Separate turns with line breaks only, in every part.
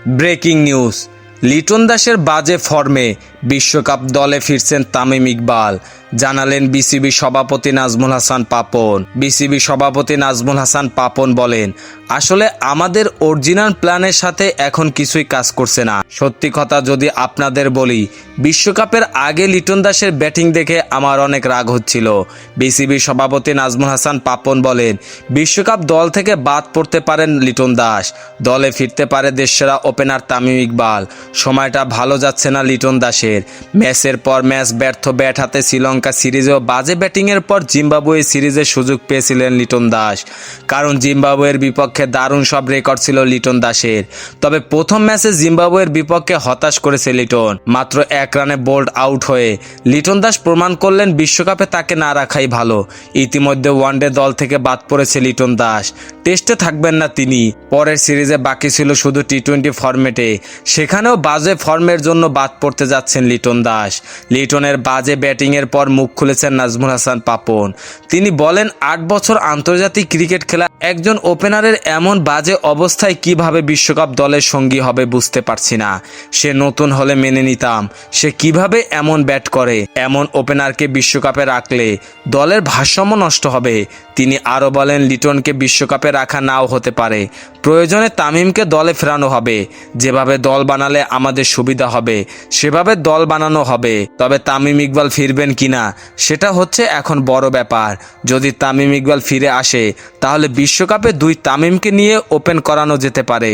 Breaking news, Liton দাসের বাজে ফর্মে বিশ্বকাপ দলে ফিরছেন তামিম ইকবাল, জানালেন বিসিবি সভাপতি নাজমুল হাসান পাপন। বিসিবি সভাপতি নাজমুল হাসান পাপন বলেন, আসলে আমাদের অরিজিনাল প্ল্যানের সাথে এখন কিছুই কাজ করছে না। সত্যি কথা যদি আপনাদের বলি, বিশ্বকাপের আগে লিটন দাসের ব্যাটিং দেখে আমার অনেক রাগ হচ্ছিল। বিসিবি সভাপতি নাজমুল হাসান পাপন বলেন, বিশ্বকাপ দল থেকে বাদ পড়তে পারেন লিটন দাস, দলে ফিরতে পারে দেশসেরা ওপেনার তামিম ইকবাল। সময়টা ভালো যাচ্ছে না লিটন দাসের। ম্যাচের পর ম্যাচ ব্যর্থ ব্যাট হাতে শ্রীলঙ্কা সিরিজেও বাজে ব্যাটিংয়ের পর জিম্বাবুয়ে সিরিজের সুযোগ পেয়েছিলেন লিটন দাস, কারণ জিম্বাবুয়ের বিপক্ষে দারুণ সব রেকর্ড ছিল লিটন দাসের। তবে প্রথম ম্যাচে জিম্বাবুয়ের বিপক্ষে হতাশ করেছে লিটন, মাত্র 1 রানে বোল্ড আউট হয়ে। লিটন দাস প্রমাণ করলেন বিশ্বকাপে তাকে না রাখাই ভালো। ইতিমধ্যে ওয়ানডে দল থেকে বাদ পড়েছে লিটন দাস, টেস্টে থাকবেন না তিনি। পরের সিরিজে বাকি ছিল শুধু টি-20 ফরম্যাটে, সেখানেও বাজে ফর্মের জন্য বাদ পড়তে যাচ্ছেন লিটন দাস। লিটনের বাজে ব্যাটিংয়ের পর মুখ খুলেছেন নাজমুল হাসান পাপন। তিনি বলেন, 8 বছর আন্তর্জাতিক ক্রিকেট খেলা একজন ওপেনারের এমন বাজে অবস্থায় কিভাবে বিশ্বকাপ দলের সঙ্গী হবে বুঝতে পারছি না। সে নতুন হলে মেনে নিতাম, সে কিভাবে এমন ব্যাট করে। এমন ওপেনারকে বিশ্বকাপে রাখলে দলের ভারসাম্য নষ্ট হবে। তিনি আরও বলেন, লিটনকে বিশ্বকাপে রাখা নাও হতে পারে, প্রয়োজনে তামিমকে দলে ফেরানো হবে। যেভাবে দল বানালে আমাদের সুবিধা হবে সেভাবে দল বানানো হবে। তবে তামিম ইকবাল ফিরবেন কিনা সেটা হচ্ছে এখন বড় ব্যাপার। যদি তামিম ইকবাল ফিরে আসে তাহলে বিশ্বকাপে 2 তামিমকে নিয়ে ওপেন করানো যেতে পারে।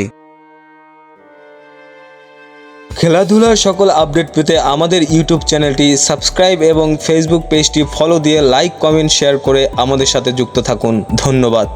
খেলাধুলার সকল আপডেট পেতে আমাদের ইউটিউব চ্যানেলটি সাবস্ক্রাইব এবং ফেসবুক পেজটি ফলো দিয়ে লাইক, কমেন্ট, শেয়ার করে আমাদের সাথে যুক্ত থাকুন। ধন্যবাদ।